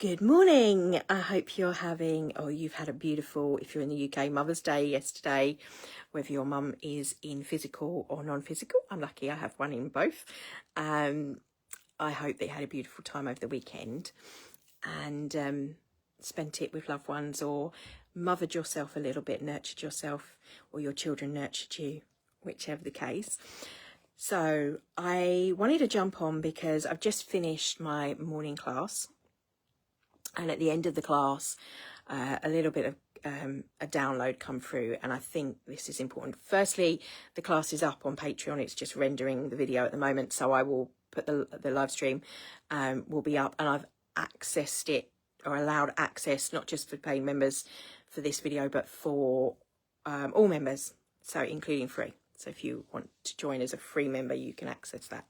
Good morning. I hope you're having, or you've had a beautiful, if you're in the UK, Mother's Day yesterday, whether your mum is in physical or non-physical. I'm lucky I have one in both. I hope they had a beautiful time over the weekend and spent it with loved ones, or mothered yourself a little bit, nurtured yourself, or your children nurtured you, whichever the case. So I wanted to jump on because I've just finished my morning class. And at the end of the class, a little bit of a download come through, and I think this is important. Firstly, the class is up on Patreon. It's just rendering the video at the moment, so I will put the live stream will be up, and I've accessed it, or allowed access, not just for paying members for this video, but for all members, so including free. So if you want to join as a free member, you can access that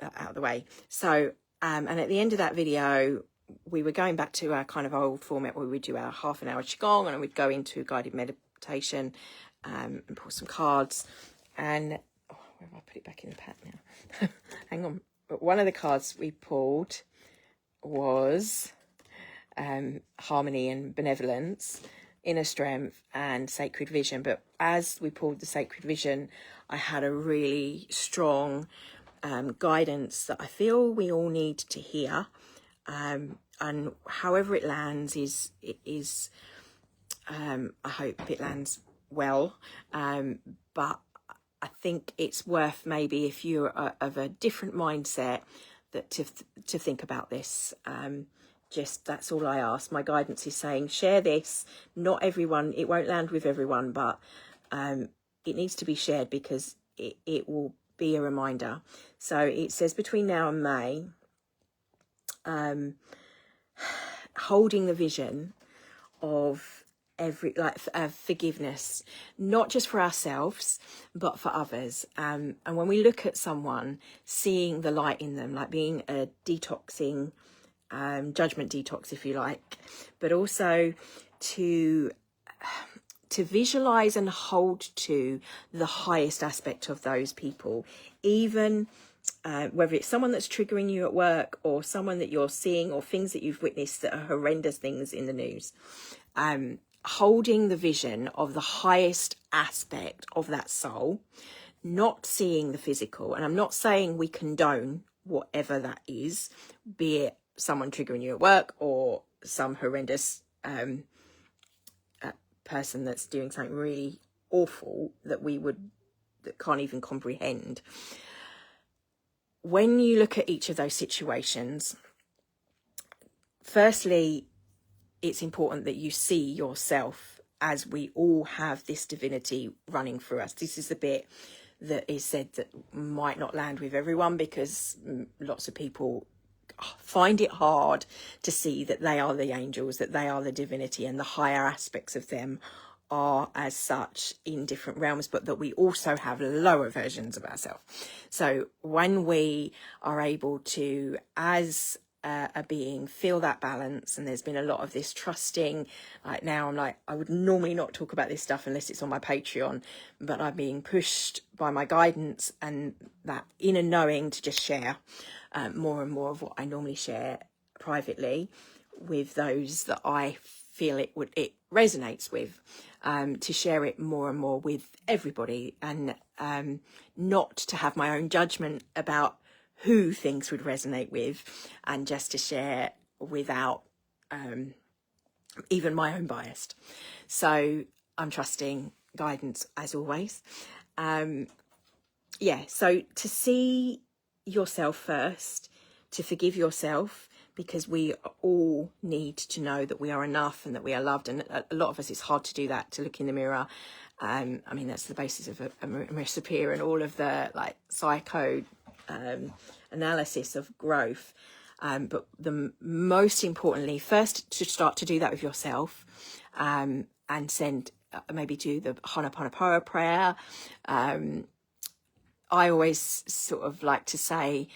out of the way. So and at the end of that video, we were going back to our kind of old format where we would do our half an hour Qigong, and we'd go into guided meditation and pull some cards. And where have I put it back in the pack now? Hang on. But one of the cards we pulled was Harmony and Benevolence, Inner Strength and Sacred Vision. But as we pulled the Sacred Vision, I had a really strong guidance that I feel we all need to hear. And however it lands is I hope it lands well, but I think it's worth, maybe if you're of a different mindset, that to think about this. Just that's all I ask. My guidance is saying share this. Not everyone, it won't land with everyone, but it needs to be shared because it will be a reminder. So it says between now and May, holding the vision of forgiveness, not just for ourselves but for others, and when we look at someone, seeing the light in them, like being a detoxing judgment detox, if you like, but also to visualize and hold to the highest aspect of those people, even whether it's someone that's triggering you at work, or someone that you're seeing, or things that you've witnessed that are horrendous things in the news. Holding the vision of the highest aspect of that soul, not seeing the physical. And I'm not saying we condone whatever that is, be it someone triggering you at work, or some horrendous person that's doing something really awful that can't even comprehend. When you look at each of those situations, firstly, it's important that you see yourself as we all have this divinity running through us. This is the bit that is said that might not land with everyone, because lots of people find it hard to see that they are the angels, that they are the divinity, and the higher aspects of them are as such in different realms, but that we also have lower versions of ourselves. So when we are able to, as a being, feel that balance, and there's been a lot of this trusting, like now I'm like, I would normally not talk about this stuff unless it's on my Patreon, but I'm being pushed by my guidance and that inner knowing to just share more and more of what I normally share privately with those that I feel it resonates with, to share it more and more with everybody, and not to have my own judgment about who things would resonate with, and just to share without even my own bias. So I'm trusting guidance as always. So to see yourself first, to forgive yourself, because we all need to know that we are enough and that we are loved. And a lot of us, it's hard to do that, to look in the mirror. I mean, that's the basis of a recipe and all of the psycho analysis of growth. But most importantly, first, to start to do that with yourself, and maybe do the Ho'oponopono prayer. I always sort of like to say,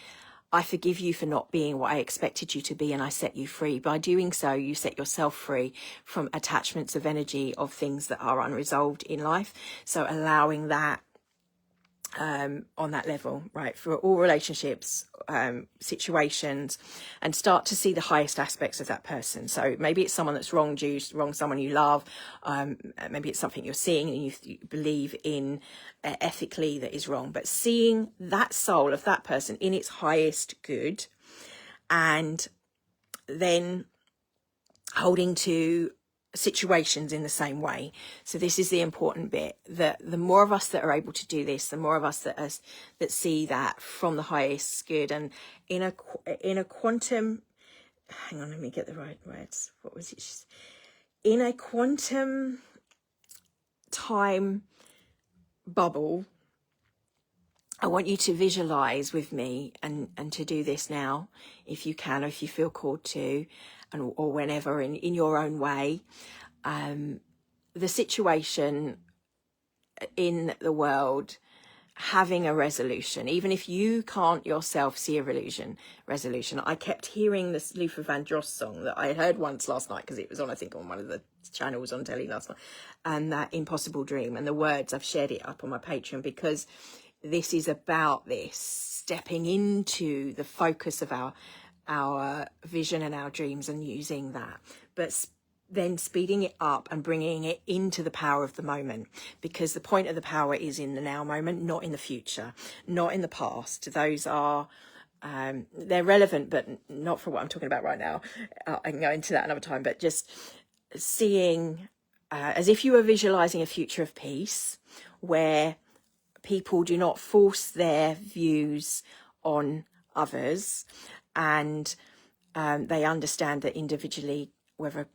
I forgive you for not being what I expected you to be, and I set you free. By doing so, you set yourself free from attachments of energy of things that are unresolved in life. So allowing that on that level, right, for all relationships, situations, and start to see the highest aspects of that person. So maybe it's someone that's wronged you, wronged someone you love. Maybe it's something you're seeing and you believe in ethically that is wrong, but seeing that soul of that person in its highest good, and then holding to situations in the same way. So this is the important bit, that the more of us that are able to do this, the more of us that see that from the highest good, and in a quantum, hang on, let me get the right words. What was it? In a quantum time bubble, I want you to visualize with me and to do this now, if you can, or if you feel called to, or whenever in your own way, the situation in the world having a resolution, even if you can't yourself see a resolution. I kept hearing this Luther Vandross song that I heard once last night, because it was on, I think, on one of the channels on telly last night, and that Impossible Dream, and the words, I've shared it up on my Patreon, because this is about this stepping into the focus of our vision and our dreams, and using that, but then speeding it up and bringing it into the power of the moment, because the point of the power is in the now moment, not in the future, not in the past. Those are they're relevant, but not for what I'm talking about right now. I can go into that another time, but just seeing as if you were visualizing a future of peace, where people do not force their views on others, and they understand that individually, whether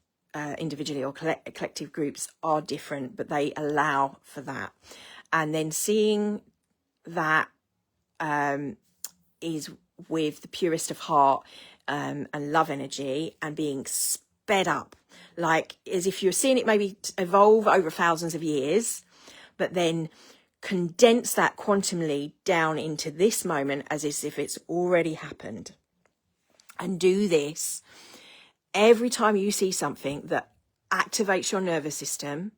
individually or collective groups are different, but they allow for that. And then seeing that is with the purest of heart and love energy, and being sped up, like as if you're seeing it maybe evolve over thousands of years, but then condense that quantumly down into this moment as if it's already happened. And do this every time you see something that activates your nervous system,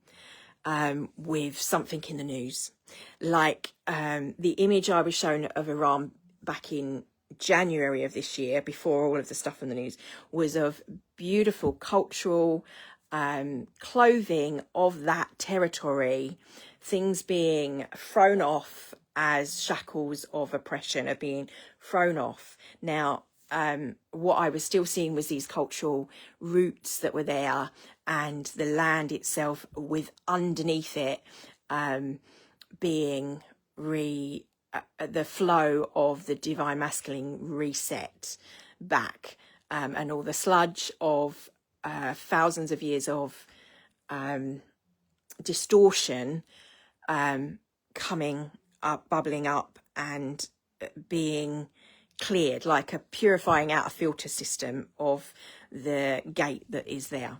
with something in the news, like the image I was shown of Iran back in January of this year, before all of the stuff in the news, was of beautiful cultural clothing of that territory, things being thrown off as shackles of oppression are being thrown off. Now, what I was still seeing was these cultural roots that were there, and the land itself with underneath it being the flow of the divine masculine reset back, and all the sludge of thousands of years of distortion coming up, bubbling up, and being cleared, like a purifying outer filter system of the gate that is there.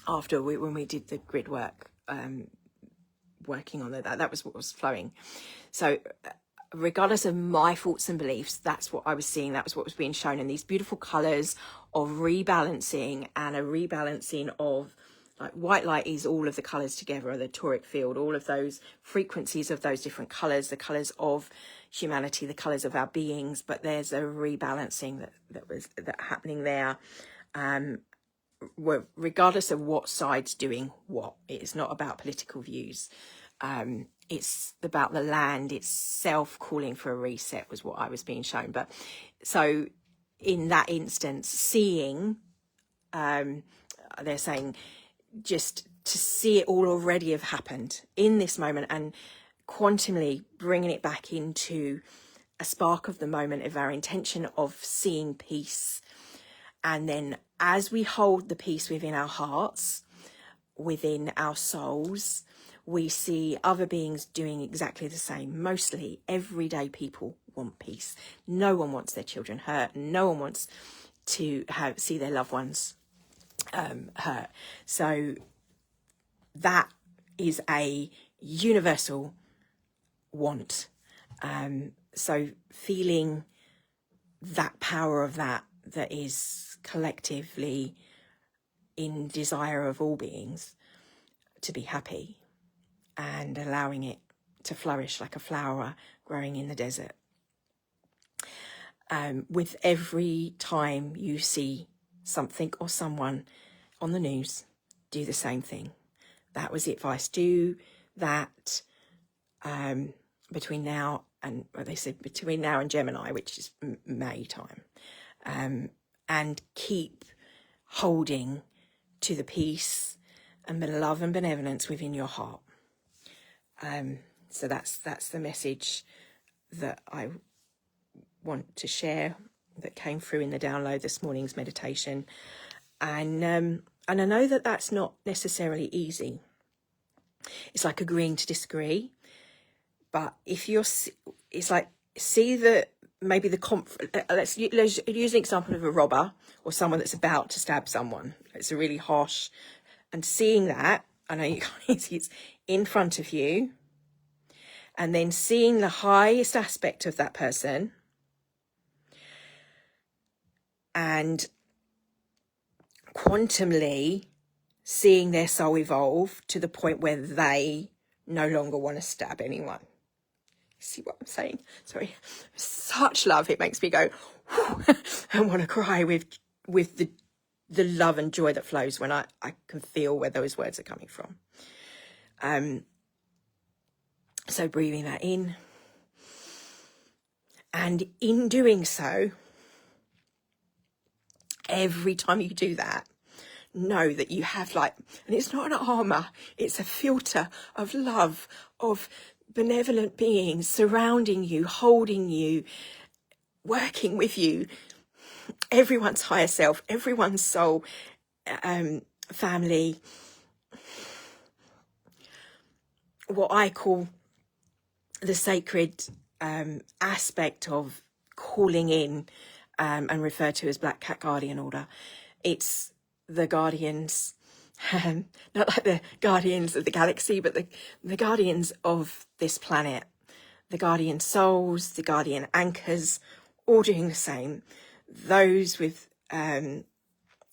After when we did the grid work, working on that was what was flowing. So regardless of my thoughts and beliefs, that's what I was seeing, that was what was being shown, in these beautiful colours of rebalancing, and a rebalancing of, like, white light is all of the colours together, the toric field, all of those frequencies of those different colours, the colours of humanity, the colours of our beings. But there's a rebalancing that was happening there, regardless of what side's doing what. It's not about political views. It's about the land itself calling for a reset, was what I was being shown. But so in that instance, seeing, they're saying, just to see it all already have happened in this moment, and quantumly bringing it back into a spark of the moment of our intention of seeing peace. And then as we hold the peace within our hearts, within our souls, we see other beings doing exactly the same. Mostly everyday people want peace. No one wants their children hurt. No one wants to see their loved ones hurt. So that is a universal want. So feeling that power of that is collectively in desire of all beings to be happy, and allowing it to flourish like a flower growing in the desert. With every time you see something or someone on the news, do the same thing. That was the advice. Do that between now and, well, they said between now and Gemini, which is May time. And keep holding to the peace and the love and benevolence within your heart. So that's the message that I want to share that came through in the download this morning's meditation. And I know that that's not necessarily easy. It's like agreeing to disagree. But if you're, it's like, see the, maybe the, let's use an example of a robber or someone that's about to stab someone. It's a really harsh, and seeing that, I know you can't see, it's in front of you, and then seeing the highest aspect of that person and quantumly seeing their soul evolve to the point where they no longer want to stab anyone. See what I'm saying? Sorry. Such love. It makes me go and want to cry with the love and joy that flows when I can feel where those words are coming from. So breathing that in. And in doing so, every time you do that, know that you have like, and it's not an armor, it's a filter of love, of benevolent beings surrounding you, holding you, working with you, everyone's higher self, everyone's soul, family, what I call the sacred aspect of calling in and referred to as Black Cat Guardian Order. It's the guardians, not like the guardians of the galaxy, but the guardians of this planet, the guardian souls, the guardian anchors, all doing the same. Those with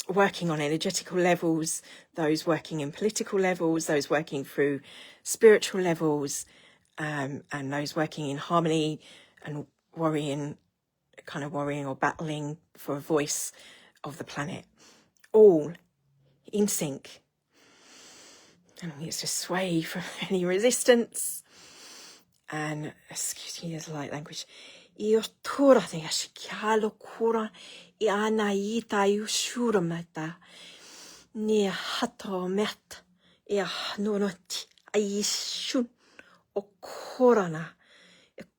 working on energetical levels, those working in political levels, those working through spiritual levels, and those working in harmony and worrying or battling for a voice of the planet, all in sync. And I need to sway from any resistance. And excuse me, there's light language. Io tora te ashikialo kura I ana ita yu shura mata ni hato met I hanonoti aishun o korana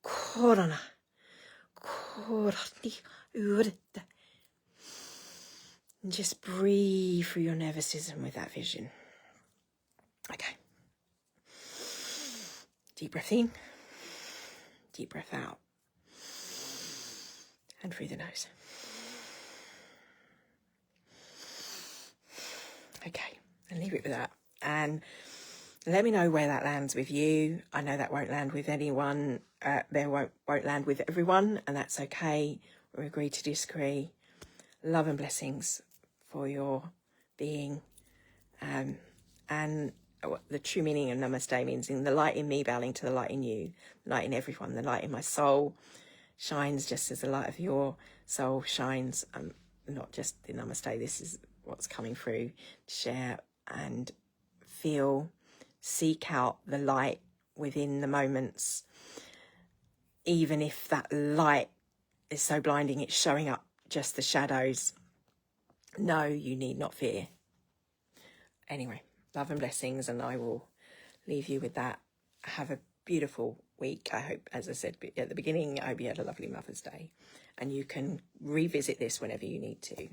korani urita. Just breathe through your nervous system with that vision. Okay. Deep breath in, deep breath out, and through the nose. Okay, and leave it with that. And let me know where that lands with you. I know that won't land with anyone. Won't land with everyone, and that's okay. We agree to disagree. Love and blessings for your being. And the true meaning of Namaste means in the light in me bowing to the light in you, the light in everyone, the light in my soul shines just as the light of your soul shines. Not just the Namaste, this is what's coming through to share and feel, seek out the light within the moments, even if that light is so blinding it's showing up just the shadows. No, you need not fear. Anyway, love and blessings, and I will leave you with that. Have a beautiful week. I hope, as I said at the beginning, I hope you had a lovely Mother's Day, and you can revisit this whenever you need to.